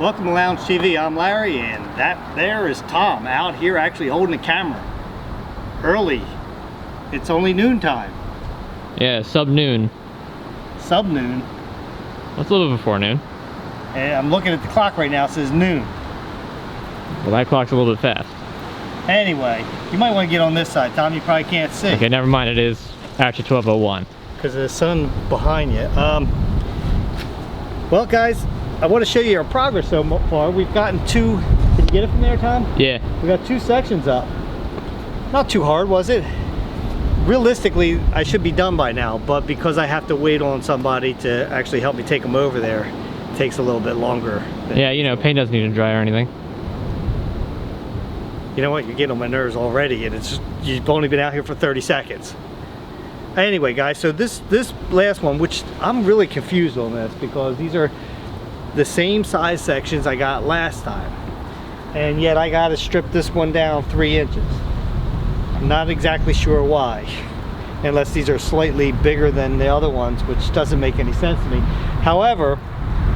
Welcome to Lounge TV. I'm Larry, and that there is Tom out here actually holding the camera. Early. It's only noon time. Yeah, sub-noon. Sub-noon? That's a little before noon. And I'm looking at the clock right now, it says noon. Well, that clock's a little bit fast. Anyway, you might want to get on this side, Tom. You probably can't see. Okay, never mind. It is actually 12:01. Because of the sun behind you. Well, guys, I want to show you our progress so far. We've gotten two. Did you get it from there, Tom? Yeah. We got 2 sections up. Not too hard, was it? Realistically, I should be done by now, but because I have to wait on somebody to actually help me take them over there, it takes a little bit longer. Yeah, you know, paint doesn't need to dry or anything. You know what? You're getting on my nerves already, and it's just, you've only been out here for 30 seconds. Anyway, guys, so this last one, which I'm really confused on this because these are the same size sections I got last time, and yet I got to strip this one down 3 inches. I'm not exactly sure why, unless these are slightly bigger than the other ones, which doesn't make any sense to me. However,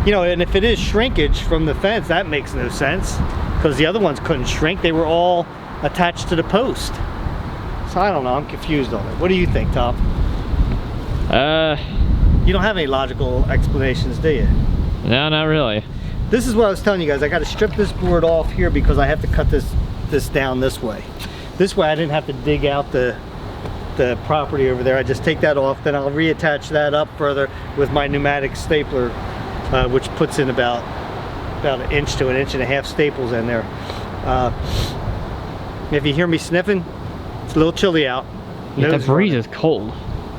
you know, and if it is shrinkage from the fence, that makes no sense because the other ones couldn't shrink. They were all attached to the post. So I don't know, I'm confused on it. What do you think, Tom? You don't have any logical explanations, do you? No, not really. This is what I was telling you guys. I got to strip this board off here because I have to cut this down this way. This way I didn't have to dig out the property over there. I just take that off, then I'll reattach that up further with my pneumatic stapler, which puts in about 1 inch to 1.5 inch staples in there. If you hear me sniffing, it's a little chilly out. Yeah, the breeze is cold.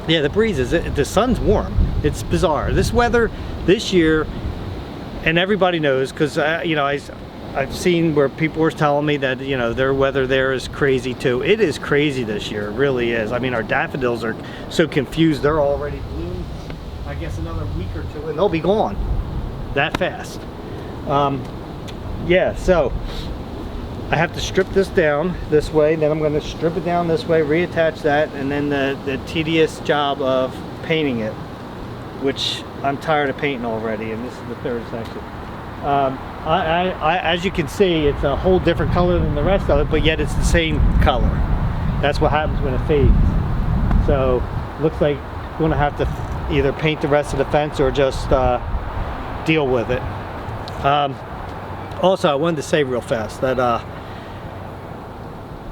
Yeah, the breeze is, the sun's warm. It's bizarre. This weather this year, and everybody knows, because you know, I've seen where people were telling me that, you know, their weather there is crazy too. It is crazy this year, it really is. I mean, our daffodils are so confused, they're already bloomed. I guess another week or two and they'll be gone that fast. Yeah, so I have to strip this down this way, then I'm going to strip it down this way, reattach that, and then the tedious job of painting it, which I'm tired of painting already, and this is the 3rd section. As you can see, it's a whole different color than the rest of it, but yet it's the same color. That's what happens when it fades. So looks like I'm going to have to either paint the rest of the fence or just deal with it. Also, I wanted to say real fast that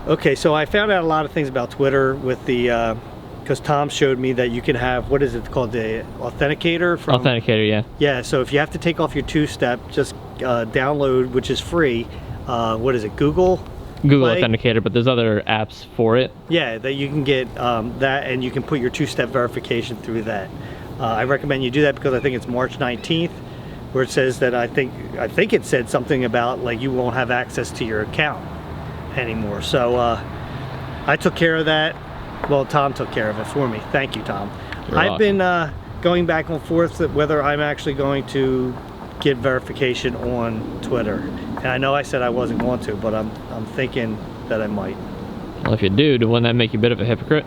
okay, so I found out a lot of things about Twitter with the because Tom showed me that you can have, what is it called, the authenticator? Authenticator, yeah. Yeah, so if you have to take off your 2-step, just download, which is free, what is it, Google Play? Authenticator, but there's other apps for it. Yeah, that you can get that, and you can put your 2-step verification through that. I recommend you do that because I think it's March 19th, where it says that I think it said something about like you won't have access to your account anymore. So I took care of that. Well, Tom took care of it for me. Thank you, Tom. I've been going back and forth whether I'm actually going to get verification on Twitter. And I know I said I wasn't going to, but I'm thinking that I might. Well, if you do, wouldn't that make you a bit of a hypocrite?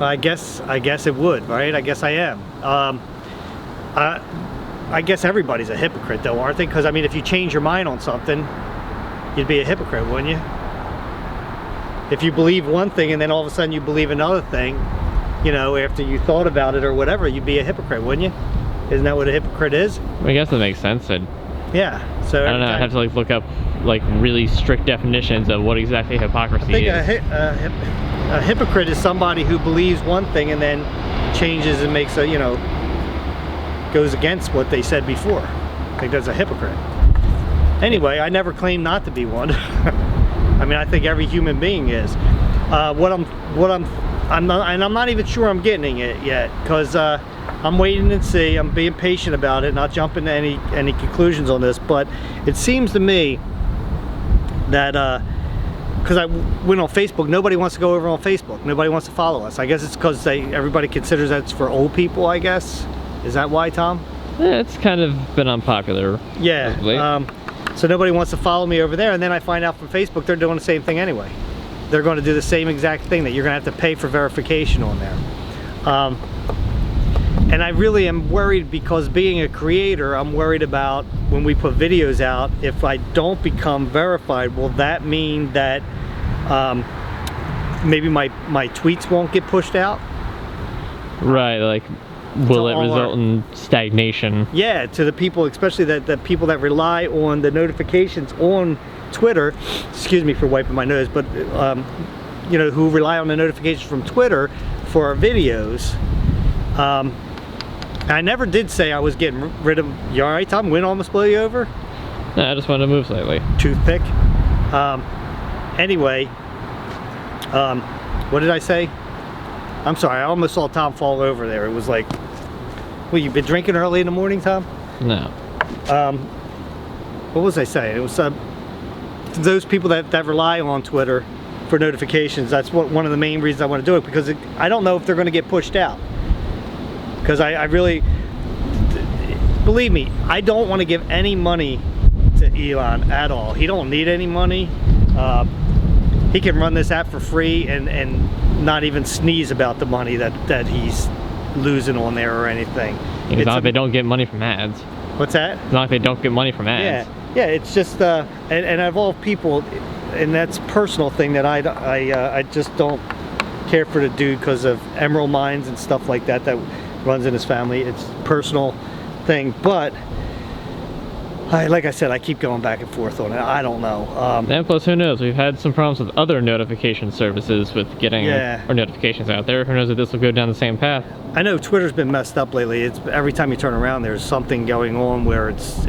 I guess it would, right? I guess I am. I guess everybody's a hypocrite though, aren't they? Because I mean, if you change your mind on something, you'd be a hypocrite, wouldn't you? If you believe one thing and then all of a sudden you believe another thing, you know, after you thought about it or whatever, you'd be a hypocrite, wouldn't you? Isn't that what a hypocrite is? I guess that makes sense. Yeah. So I don't know. I have to like look up like really strict definitions of what exactly hypocrisy is. I think a hypocrite is somebody who believes one thing and then changes and makes a, you know, goes against what they said before. I think that's a hypocrite. Anyway, I never claimed not to be one. I mean, I think every human being is. I'm not even sure I'm getting it yet, because I'm waiting and see. I'm being patient about it, not jumping to any conclusions on this. But it seems to me that because I went on Facebook, nobody wants to go over on Facebook. Nobody wants to follow us. I guess it's because everybody considers that it's for old people, I guess. Is that why, Tom? Yeah, it's kind of been unpopular. Yeah. So nobody wants to follow me over there, and then I find out from Facebook they're doing the same thing anyway. They're going to do the same exact thing, that you're going to have to pay for verification on there. And I really am worried because being a creator, I'm worried about when we put videos out, if I don't become verified, will that mean that maybe my tweets won't get pushed out? Right, like, will it result in stagnation? Yeah, to the people, especially the people that rely on the notifications on Twitter, excuse me for wiping my nose, but you know, who rely on the notifications from Twitter for our videos. I never did say I was getting rid of. You all right, Tom? Wind almost blew you over? No, I just wanted to move slightly. Toothpick. Anyway, what did I say? I'm sorry, I almost saw Tom fall over there. It was like, well, you've been drinking early in the morning, Tom? No. What was I saying? It was those people that rely on Twitter for notifications. That's one of the main reasons I want to do it, because I don't know if they're going to get pushed out. Because I really, believe me, I don't want to give any money to Elon at all. He don't need any money. He can run this app for free and not even sneeze about the money that he's losing on there or anything. It's not like they don't get money from ads. What's that? It's not like they don't get money from ads. Yeah, it's just, and of all people, and that's a personal thing that I just don't care for the dude because of emerald mines and stuff like that runs in his family. It's a personal thing, but like I said, I keep going back and forth on it. I don't know. And plus, who knows? We've had some problems with other notification services with getting our notifications out there. Who knows if this will go down the same path? I know Twitter's been messed up lately. It's every time you turn around, there's something going on where it's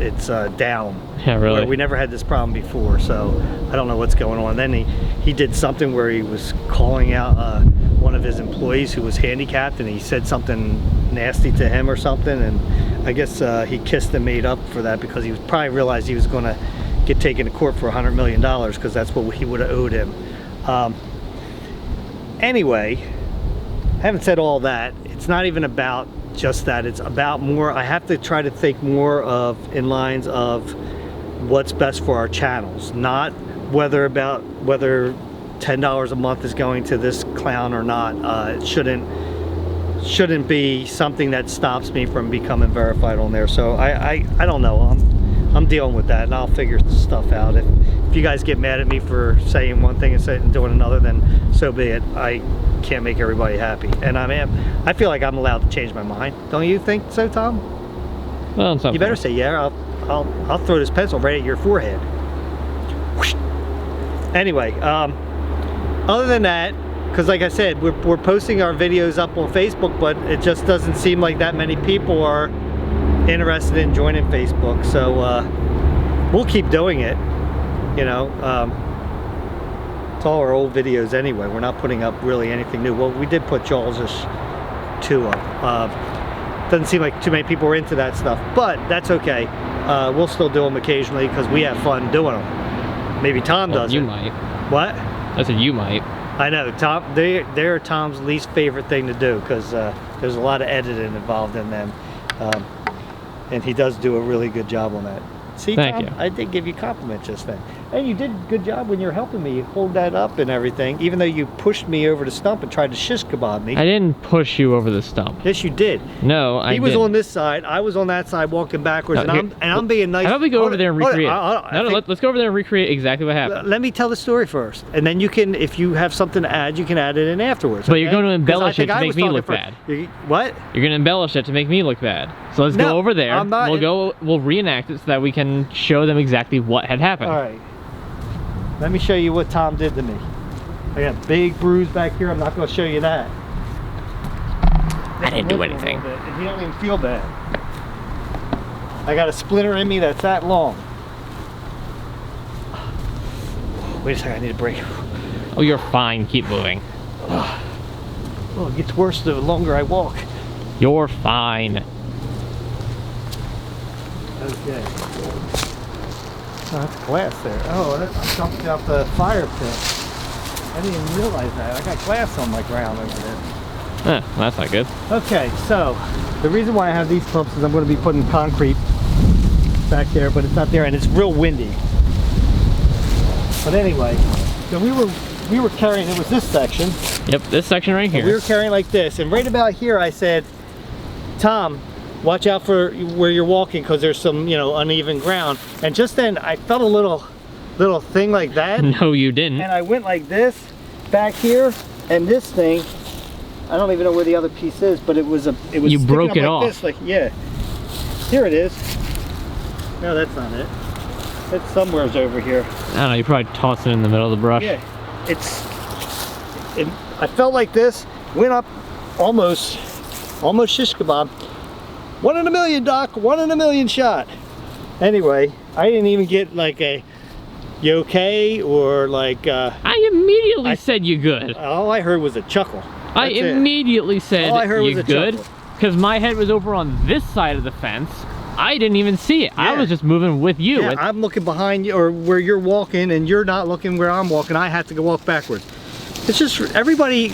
down. Yeah, really. Where we never had this problem before, so I don't know what's going on. Then he did something where he was calling out one of his employees who was handicapped, and he said something nasty to him or something, and I guess he kissed and made up for that because he probably realized he was going to get taken to court for $100 million because that's what he would have owed him. Anyway, having said all that, it's not even about just that. It's about more. I have to try to think more in lines of what's best for our channels, not whether $10 a month is going to this clown or not. It shouldn't be something that stops me from becoming verified on there. So I don't know. I'm dealing with that, and I'll figure stuff out. If you guys get mad at me for saying one thing and doing another, then so be it. I can't make everybody happy, and I feel like I'm allowed to change my mind. Don't you think so, Tom? Well, you better say yeah. I'll throw this pencil right at your forehead. Whoosh. Anyway, other than that, because like I said, we're posting our videos up on Facebook, but it just doesn't seem like that many people are interested in joining Facebook. So we'll keep doing it. You know, it's all our old videos anyway. We're not putting up really anything new. Well, we did put Jaws' 2 up. Doesn't seem like too many people are into that stuff, but that's okay. We'll still do them occasionally because we have fun doing them. Maybe Tom doesn't. You might. What? I said you might. I know, Tom. They're Tom's least favorite thing to do because there's a lot of editing involved in them, and he does do a really good job on that. See, Thank Tom, you. I did give you compliments just then. And you did a good job when you're helping me hold that up and everything, even though you pushed me over the stump and tried to shish kebab me. I didn't push you over the stump. Yes, you did. No, I He was didn't. on this side, I was on that side walking backwards, No, and I'm being nice. How about we go over there and recreate? Let's go over there and recreate exactly what happened. Let me tell the story first, and then you can, if you have something to add, you can add it in afterwards. But okay? you're going to embellish 'Cause I it to think I make was me talking look first. bad. What? You're going to embellish it to make me look bad. So let's No, go over there. I'm not- We'll reenact it so that we can show them exactly what had happened. All right. Let me show you what Tom did to me. I got a big bruise back here. I'm not going to show you that. I didn't do anything. And he don't even feel bad. I got a splinter in me that's that long. Wait a second, I need a break. Oh, you're fine. Keep moving. Oh, it gets worse the longer I walk. You're fine. Okay. Oh, that's glass there. Oh, I jumped out the fire pit. I didn't even realize that. I got glass on my ground over there. Well, that's not good. Okay, so the reason why I have these pumps is I'm going to be putting concrete back there, but it's not there, and it's real windy. But anyway, so we were carrying, it was this section. Yep, this section right here. We were carrying like this, and right about here I said, Tom, watch out for where you're walking because there's some, you know, uneven ground. And just then I felt a little thing like that. No, you didn't. And I went like this back here, and this thing, I don't even know where the other piece is, but it was You broke it like off. this, like, yeah. Here it is. No, that's not it. It's somewhere's over here. I don't know, you probably tossed it in the middle of the brush. Yeah, I felt like this, went up almost shish kebab. 1 in a million, Doc, 1 in a million shot. Anyway, I didn't even get like a, you okay, or like, I immediately said you good. all I heard was a chuckle. I immediately said All I heard was you a good, chuckle. because my head was over on this side of the fence. I didn't even see it. I Yeah. was just moving with you. Yeah, I'm looking behind you, or where you're walking, and you're not looking where I'm walking. I have to go walk backwards. It's just, everybody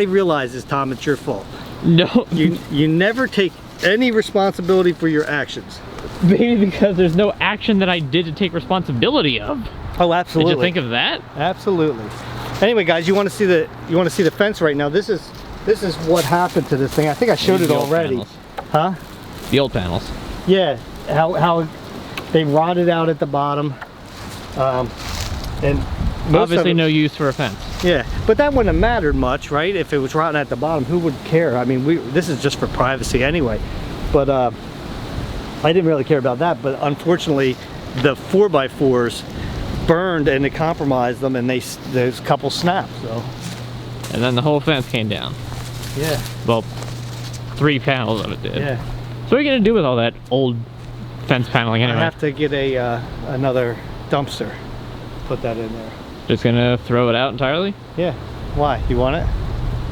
realizes, Tom, it's your fault. No, You never take any responsibility for your actions. maybe because there's no action that I did to take responsibility of. Oh, absolutely. Did you think of that? Absolutely. Anyway, guys, you want to see the fence right now? This is what happened to this thing. I think I showed it The old already. panels. Huh? The old panels. Yeah. How they rotted out at the bottom. And most Obviously of no use for a fence. Yeah, but that wouldn't have mattered much, right? If it was rotten at the bottom, who would care? I mean, this is just for privacy anyway. But I didn't really care about that. But unfortunately, the 4x4s burned and it compromised them, and there's a couple snaps. So And then the whole fence came down. yeah, Well, 3 panels of it did. yeah. So what are you gonna do with all that old fence paneling anyway? I have to get another dumpster. Put that in there. Just gonna throw it out entirely? Yeah. Why? You want it?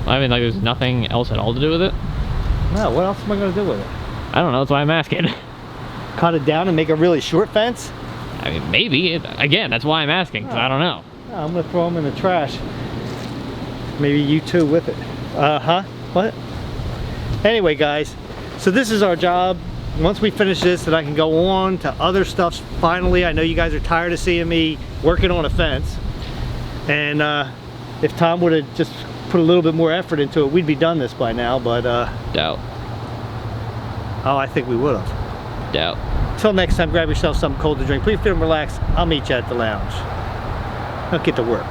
I mean, like, there's nothing else at all to do with it? No. What else am I going to do with it? I don't know, that's why I'm asking. Cut it down and make a really short fence? I mean, maybe. Again, that's why I'm asking, 'cause I don't know. No, I'm going to throw them in the trash. Maybe you too with it. Huh? What? Anyway, guys, so this is our job. Once we finish this, then I can go on to other stuff. Finally, I know you guys are tired of seeing me working on a fence. And if Tom would have just put a little bit more effort into it, we'd be done this by now, but Doubt. oh, I think we would have. Doubt. Until next time, grab yourself something cold to drink. Please feel and relax. I'll meet you at the lounge. Now get to work.